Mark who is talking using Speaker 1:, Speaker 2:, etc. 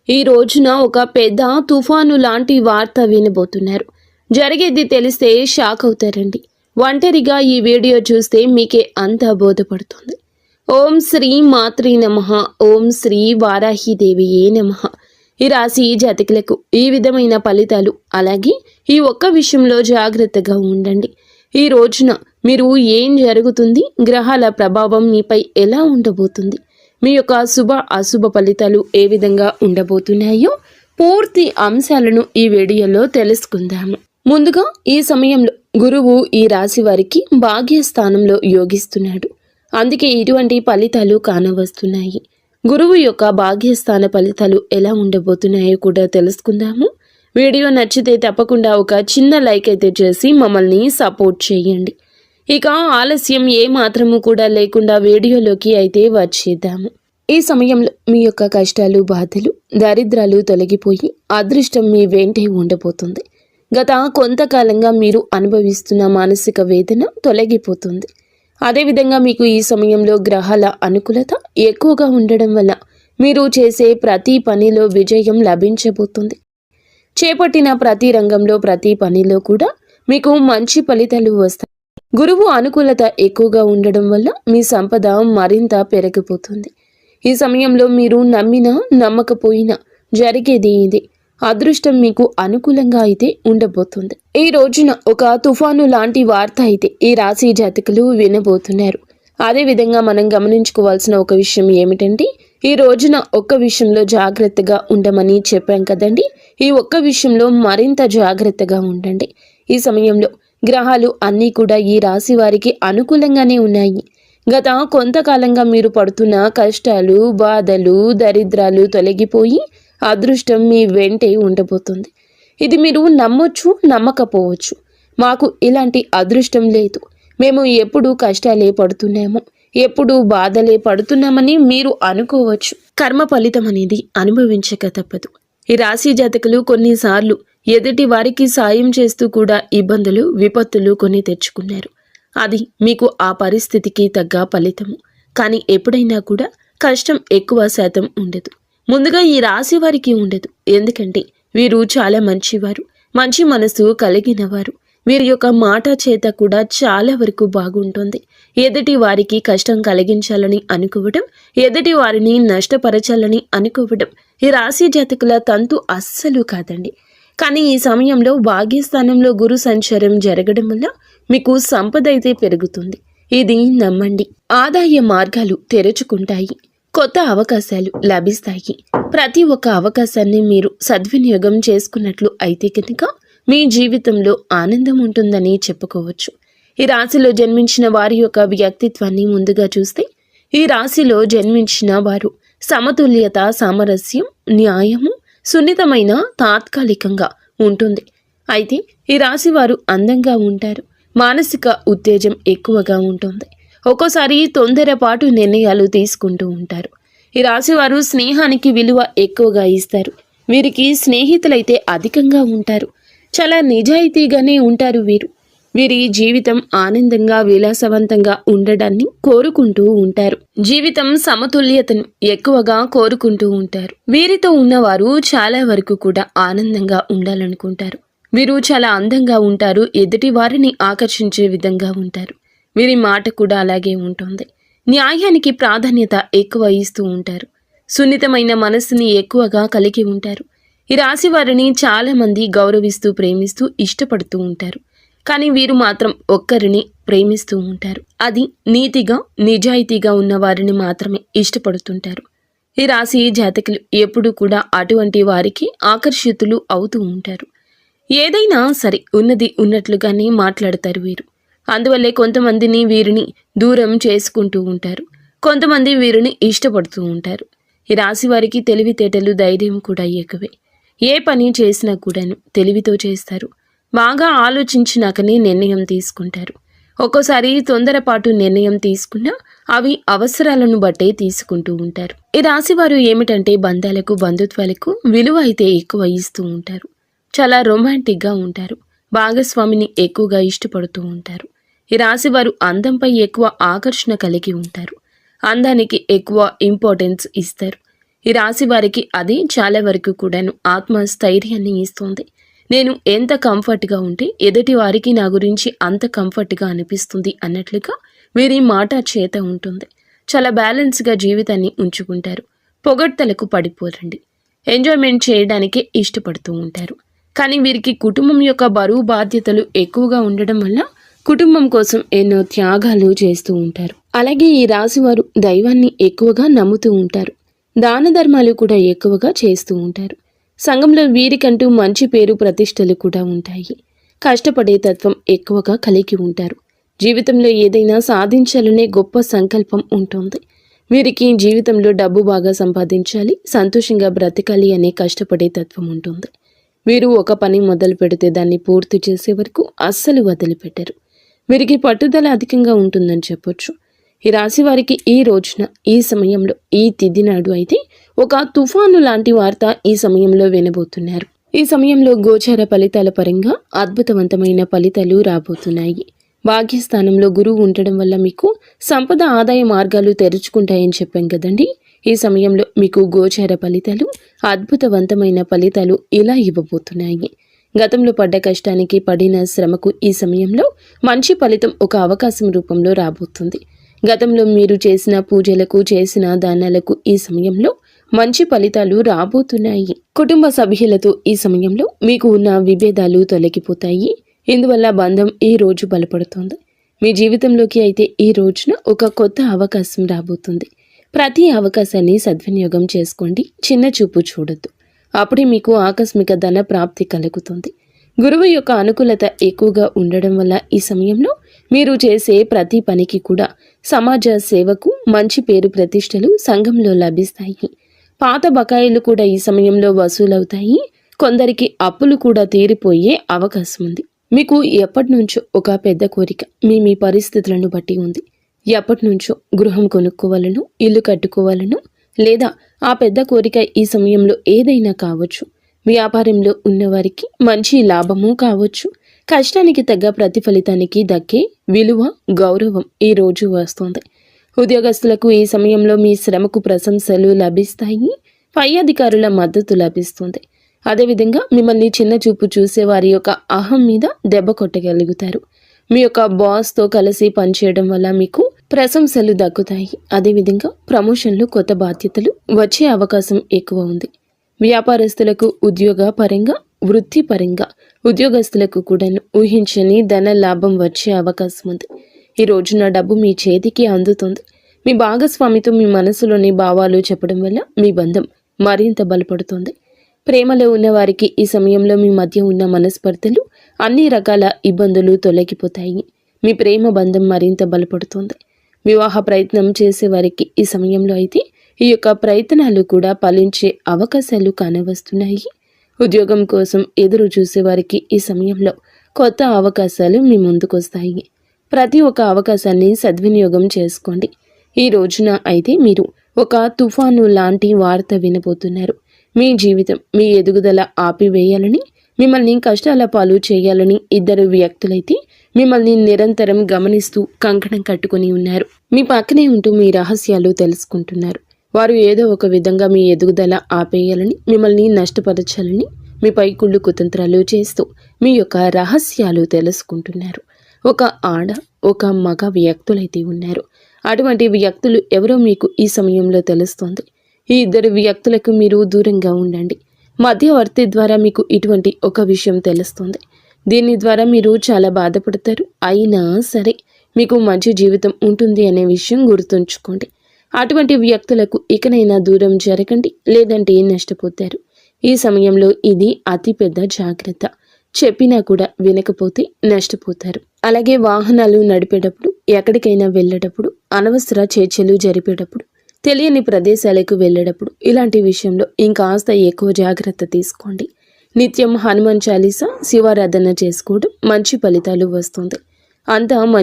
Speaker 1: ఈ రోజున ఒక పెద్ద తుఫాను లాంటి వార్త వినబోతున్నారు. జరిగేది తెలిస్తే షాక్ అవుతారండి. ఒంటరిగా ఈ వీడియో చూస్తే మీకే అంతా బోధపడుతుంది. ఓం శ్రీ మాత్రే నమః. ఓం శ్రీ వారాహిదేవియే నమః. ఈ రాశి జాతకులకు ఈ విధమైన ఫలితాలు, అలాగే ఈ ఒక్క విషయంలో జాగ్రత్తగా ఉండండి. ఈ రోజున మీరు ఏం జరుగుతుంది, గ్రహాల ప్రభావం మీపై ఎలా ఉండబోతుంది, మీ యొక్క శుభ అశుభ ఫలితాలు ఏ విధంగా ఉండబోతున్నాయో పూర్తి అంశాలను ఈ వీడియోలో తెలుసుకుందాము. ముందుగా ఈ సమయంలో గురువు ఈ రాశి వారికి భాగ్యస్థానంలో యోగిస్తున్నాడు. అందుకే ఇటువంటి ఫలితాలు కానవస్తున్నాయి. గురువు యొక్క భాగ్యస్థాన ఫలితాలు ఎలా ఉండబోతున్నాయో కూడా తెలుసుకుందాము. వీడియో నచ్చితే తప్పకుండా ఒక చిన్న లైక్ అయితే చేసి మమ్మల్ని సపోర్ట్ చేయండి. ఇక ఆలస్యం ఏ మాత్రము కూడా లేకుండా వీడియోలోకి అయితే వచ్చేద్దాము. ఈ సమయంలో మీ యొక్క కష్టాలు, బాధలు, దరిద్రాలు తొలగిపోయి అదృష్టం మీ వెంటే ఉండబోతుంది. గత కొంతకాలంగా మీరు అనుభవిస్తున్న మానసిక వేదన తొలగిపోతుంది. అదేవిధంగా మీకు ఈ సమయంలో గ్రహాల అనుకూలత ఎక్కువగా ఉండడం వల్ల మీరు చేసే ప్రతి పనిలో విజయం లభించబోతుంది. చేపట్టిన ప్రతి రంగంలో, ప్రతి పనిలో కూడా మీకు మంచి ఫలితాలు వస్తాయి. గురువు అనుకూలత ఎక్కువగా ఉండడం వల్ల మీ సంపద మరింత పెరిగిపోతుంది. ఈ సమయంలో మీరు నమ్మినా నమ్మకపోయినా జరిగేది ఇదే. అదృష్టం మీకు అనుకూలంగా అయితే ఉండబోతుంది. ఈ రోజున ఒక తుఫాను లాంటి వార్త అయితే ఈ రాశి జాతకులు వినబోతున్నారు. అదేవిధంగా మనం గమనించుకోవాల్సిన ఒక విషయం ఏమిటంటే, ఈ రోజున ఒక్క విషయంలో జాగ్రత్తగా ఉండమని చెప్పాం కదండి. ఈ ఒక్క విషయంలో మరింత జాగ్రత్తగా ఉండండి. ఈ సమయంలో గ్రహాలు అన్నీ కూడా ఈ రాశి వారికి అనుకూలంగానే ఉన్నాయి. గత కొంతకాలంగా మీరు పడుతున్న కష్టాలు, బాధలు, దరిద్రాలు తొలగిపోయి అదృష్టం మీ వెంటే ఉండబోతుంది. ఇది మీరు నమ్మొచ్చు, నమ్మకపోవచ్చు. మాకు ఇలాంటి అదృష్టం లేదు, మేము ఎప్పుడు కష్టాలే పడుతున్నాము, ఎప్పుడు బాధలే పడుతున్నామని మీరు అనుకోవచ్చు. కర్మ ఫలితం అనేది అనుభవించక తప్పదు. ఈ రాశి జాతకులు కొన్నిసార్లు ఎదుటి వారికి సాయం చేస్తూ కూడా ఇబ్బందులు, విపత్తులు కొని తెచ్చుకున్నారు. అది మీకు ఆ పరిస్థితికి తగ్గ ఫలితము. కానీ ఎప్పుడైనా కూడా కష్టం ఎక్కువ శాతం ఉండదు. ముందుగా ఈ రాశి వారికి ఉండదు. ఎందుకంటే వీరు చాలా మంచివారు, మంచి మనసు కలిగిన వారు. వీరి యొక్క మాట చేత కూడా చాలా వరకు బాగుంటుంది. ఎదుటి వారికి కష్టం కలిగించాలని అనుకోవడం, ఎదుటి వారిని నష్టపరచాలని అనుకోవడం ఈ రాశి జాతకుల తంతు అస్సలు కాదండి. కానీ ఈ సమయంలో భాగ్యస్థానంలో గురు సంచారం జరగడం వల్ల మీకు సంపద అయితే పెరుగుతుంది. ఇది నమ్మండి. ఆదాయ మార్గాలు తెరుచుకుంటాయి. కొత్త అవకాశాలు లభిస్తాయి. ప్రతి ఒక్క అవకాశాన్ని మీరు సద్వినియోగం చేసుకున్నట్లు అయితే కనుక మీ జీవితంలో ఆనందం ఉంటుందని చెప్పుకోవచ్చు. ఈ రాశిలో జన్మించిన వారి యొక్క వ్యక్తిత్వాన్ని ముందుగా చూస్తే, ఈ రాశిలో జన్మించిన వారు సమతుల్యత, సామరస్యం, న్యాయము, సున్నితమైన తాత్కాలికంగా ఉంటుంది. అయితే ఈ రాశి వారు అందంగా ఉంటారు. మానసిక ఉత్తేజం ఎక్కువగా ఉంటుంది. ఒక్కోసారి తొందరపాటు నిర్ణయాలు తీసుకుంటూ ఉంటారు. ఈ రాశి వారు స్నేహానికి విలువ ఎక్కువగా ఇస్తారు. వీరికి స్నేహితులైతే అధికంగా ఉంటారు. చాలా నిజాయితీగానే ఉంటారు వీరు. వీరి జీవితం ఆనందంగా, విలాసవంతంగా ఉండడాన్ని కోరుకుంటూ ఉంటారు. జీవితం సమతుల్యతను ఎక్కువగా కోరుకుంటూ ఉంటారు. వీరితో ఉన్నవారు చాలా వరకు కూడా ఆనందంగా ఉండాలనుకుంటారు. వీరు చాలా అందంగా ఉంటారు. ఎదుటి వారిని ఆకర్షించే విధంగా ఉంటారు. వీరి మాట కూడా అలాగే ఉంటుంది. న్యాయానికి ప్రాధాన్యత ఎక్కువ ఇస్తూ ఉంటారు. సున్నితమైన మనస్సుని ఎక్కువగా కలిగి ఉంటారు. ఈ రాశి వారిని చాలా మంది గౌరవిస్తూ, ప్రేమిస్తూ, ఇష్టపడుతూ ఉంటారు. కానీ వీరు మాత్రం ఒక్కరిని ప్రేమిస్తూ ఉంటారు. అది నీతిగా, నిజాయితీగా ఉన్న వారిని మాత్రమే ఇష్టపడుతుంటారు. ఈ రాశి జాతకులు ఎప్పుడూ కూడా అటువంటి వారికి ఆకర్షితులు అవుతూ ఉంటారు. ఏదైనా సరే ఉన్నది ఉన్నట్లుగానే మాట్లాడతారు వీరు. అందువల్లే కొంతమందిని వీరిని దూరం చేసుకుంటూ ఉంటారు. కొంతమంది వీరిని ఇష్టపడుతూ ఉంటారు. ఈ రాశి వారికి తెలివితేటలు, ధైర్యం కూడా ఎక్కువే. ఏ పని చేసినా కూడాను తెలివితో చేస్తారు. బాగా ఆలోచించినాకనే నిర్ణయం తీసుకుంటారు. ఒక్కోసారి తొందరపాటు నిర్ణయం తీసుకున్నా అవి అవసరాలను బట్టే తీసుకుంటూ ఉంటారు. ఈ రాశి వారు ఏమిటంటే బంధాలకు, బంధుత్వాలకు విలువ అయితే ఎక్కువ ఇస్తూ ఉంటారు. చాలా రొమాంటిక్గా ఉంటారు. భాగస్వామిని ఎక్కువగా ఇష్టపడుతూ ఉంటారు. ఈ రాశి వారు అందంపై ఎక్కువ ఆకర్షణ కలిగి ఉంటారు. అందానికి ఎక్కువ ఇంపార్టెన్స్ ఇస్తారు. ఈ రాశి వారికి అది చాలా వరకు కూడాను ఆత్మస్థైర్యాన్ని ఇస్తుంది. నేను ఎంత కంఫర్ట్గా ఉంటే ఎదుటి వారికి నా గురించి అంత కంఫర్ట్గా అనిపిస్తుంది అన్నట్లుగా వీరి మాట చేత ఉంటుంది. చాలా బ్యాలెన్స్గా జీవితాన్ని ఉంచుకుంటారు. పొగడ్తలకు పడిపోరండి. ఎంజాయ్మెంట్ చేయడానికే ఇష్టపడుతూ ఉంటారు. కానీ వీరికి కుటుంబం యొక్క బరువు బాధ్యతలు ఎక్కువగా ఉండడం వల్ల కుటుంబం కోసం ఎన్నో త్యాగాలు చేస్తూ ఉంటారు. అలాగే ఈ రాశి వారు దైవాన్ని ఎక్కువగా నమ్ముతూ ఉంటారు. దాన ధర్మాలు కూడా ఎక్కువగా చేస్తూ ఉంటారు. సంఘంలో వీరికంటూ మంచి పేరు ప్రతిష్టలు కూడా ఉంటాయి. కష్టపడే తత్వం ఎక్కువగా కలిగి ఉంటారు. జీవితంలో ఏదైనా సాధించాలనే గొప్ప సంకల్పం ఉంటుంది. వీరికి జీవితంలో డబ్బు బాగా సంపాదించాలి, సంతోషంగా బ్రతకాలి అనే కష్టపడే తత్వం ఉంటుంది. వీరు ఒక పని మొదలు పెడితే దాన్ని పూర్తి చేసే వరకు అస్సలు వదిలిపెట్టరు. వీరికి పట్టుదల అధికంగా ఉంటుందని చెప్పొచ్చు. ఈ రాశి వారికి ఈ రోజున, ఈ సమయంలో, ఈ తిథి నాడు అయితే ఒక తుఫాను లాంటి వార్త ఈ సమయంలో వినబోతున్నారు. ఈ సమయంలో గోచార ఫలితాల పరంగా అద్భుతవంతమైన ఫలితాలు రాబోతున్నాయి. భాగ్యస్థానంలో గురువు ఉండడం వల్ల మీకు సంపద ఆదాయ మార్గాలు తెరుచుకుంటాయని చెప్పాం కదండి. ఈ సమయంలో మీకు గోచార ఫలితాలు, అద్భుతవంతమైన ఫలితాలు ఇలా ఇవ్వబోతున్నాయి. గతంలో పడ్డ కష్టానికి, పడిన శ్రమకు ఈ సమయంలో మంచి ఫలితం ఒక అవకాశం రూపంలో రాబోతుంది. గతంలో మీరు చేసిన పూజలకు, చేసిన దానాలకు ఈ సమయంలో మంచి ఫలితాలు రాబోతున్నాయి. కుటుంబ సభ్యులతో ఈ సమయంలో మీకు ఉన్న విభేదాలు తొలగిపోతాయి. ఇందువల్ల బంధం ఈ రోజు బలపడుతుంది. మీ జీవితంలోకి అయితే ఈ రోజున ఒక కొత్త అవకాశం రాబోతుంది. ప్రతి అవకాశాన్ని సద్వినియోగం చేసుకోండి. చిన్న చూపు చూడొద్దు. అప్పుడే మీకు ఆకస్మిక ధన ప్రాప్తి కలుగుతుంది. గురువు యొక్క అనుకూలత ఎక్కువగా ఉండడం వల్ల ఈ సమయంలో మీరు చేసే ప్రతి పనికి కూడా సమాజ సేవకు మంచి పేరు ప్రతిష్టలు సంఘంలో లభిస్తాయి. పాత బకాయిలు కూడా ఈ సమయంలో వసూలవుతాయి. కొందరికి అప్పులు కూడా తీరిపోయే అవకాశం ఉంది. మీకు ఎప్పటి నుంచో ఒక పెద్ద కోరిక మీ పరిస్థితులను బట్టి ఉంది. ఎప్పటి నుంచో గృహం కొనుక్కోవాలను, ఇల్లు కట్టుకోవాలను, లేదా ఆ పెద్ద కోరిక ఈ సమయంలో ఏదైనా కావచ్చు. వ్యాపారంలో ఉన్నవారికి మంచి లాభము కావచ్చు. కష్టానికి తగ్గ ప్రతిఫలితానికి దక్కే విలువ, గౌరవం ఈ రోజు వస్తుంది. ఉద్యోగస్తులకు ఈ సమయంలో మీ శ్రమకు ప్రశంసలు లభిస్తాయి. పై అధికారుల మద్దతు లభిస్తుంది. అదేవిధంగా మిమ్మల్ని చిన్న చూపు చూసే వారి యొక్క అహం మీద దెబ్బ కొట్టగలుగుతారు. మీ యొక్క బాస్తో కలిసి పనిచేయడం వల్ల మీకు ప్రశంసలు దక్కుతాయి. అదేవిధంగా ప్రమోషన్లు, కొత్త బాధ్యతలు వచ్చే అవకాశం ఎక్కువ ఉంది. వ్యాపారస్తులకు ఉద్యోగ పరంగా, వృత్తి పరంగా ఉద్యోగస్తులకు కూడా ఊహించని ధన లాభం వచ్చే అవకాశం ఉంది. ఈ రోజున డబ్బు మీ చేతికి అందుతుంది. మీ భాగస్వామితో మీ మనసులోని భావాలు చెప్పడం వల్ల మీ బంధం మరింత బలపడుతుంది. ప్రేమలో ఉన్నవారికి ఈ సమయంలో మీ మధ్య ఉన్న మనస్పర్ధలు, అన్ని రకాల ఇబ్బందులు తొలగిపోతాయి. మీ ప్రేమ బంధం మరింత బలపడుతుంది. వివాహ ప్రయత్నం చేసేవారికి ఈ సమయంలో అయితే ఈ యొక్క ప్రయత్నాలు కూడా ఫలించే అవకాశాలు కానవస్తున్నాయి. ఉద్యోగం కోసం ఎదురు చూసేవారికి ఈ సమయంలో కొత్త అవకాశాలు మీ ముందుకొస్తాయి. ప్రతి ఒక్క అవకాశాన్ని సద్వినియోగం చేసుకోండి. ఈ రోజున అయితే మీరు ఒక తుఫాను లాంటి వార్త వినబోతున్నారు. మీ జీవితం, మీ ఎదుగుదల ఆపివేయాలని, మిమ్మల్ని కష్టాల పాలు చేయాలని ఇద్దరు వ్యక్తులైతే మిమ్మల్ని నిరంతరం గమనిస్తూ కంకణం కట్టుకుని ఉన్నారు. మీ పక్కనే ఉంటూ మీ రహస్యాలు తెలుసుకుంటున్నారు. వారు ఏదో ఒక విధంగా మీ ఎదుగుదల ఆపేయాలని, మిమ్మల్ని నష్టపరచాలని మీపై కుళ్ళు కుతంత్రాలు చేస్తూ మీ యొక్క రహస్యాలు తెలుసుకుంటున్నారు. ఒక ఆడ, ఒక మగ వ్యక్తులైతే ఉన్నారు. అటువంటి వ్యక్తులు ఎవరో మీకు ఈ సమయంలో తెలుస్తోంది. ఈ ఇద్దరు వ్యక్తులకు మీరు దూరంగా ఉండండి. మధ్యవర్తి ద్వారా మీకు ఇటువంటి ఒక విషయం తెలుస్తుంది. దీని ద్వారా మీరు చాలా బాధపడతారు. అయినా సరే మీకు మంచి జీవితం ఉంటుంది అనే విషయం గుర్తుంచుకోండి. అటువంటి వ్యక్తులకు ఇకనైనా దూరం జరగండి, లేదంటే నష్టపోతారు. ఈ సమయంలో ఇది అతి పెద్ద జాగ్రత్త. చెప్పినా కూడా వినకపోతే నష్టపోతారు. అలాగే వాహనాలు నడిపేటప్పుడు, ఎక్కడికైనా వెళ్ళేటప్పుడు, అనవసర చర్చలు జరిపేటప్పుడు, తెలియని ప్రదేశాలకు వెళ్ళేటప్పుడు ఇలాంటి విషయంలో ఇంకాస్త ఎక్కువ జాగ్రత్త తీసుకోండి. నిత్యం హనుమాన్ చాలీసా, శివారాధన చేసుకోవడం మంచి ఫలితాలు వస్తుంది. అంతా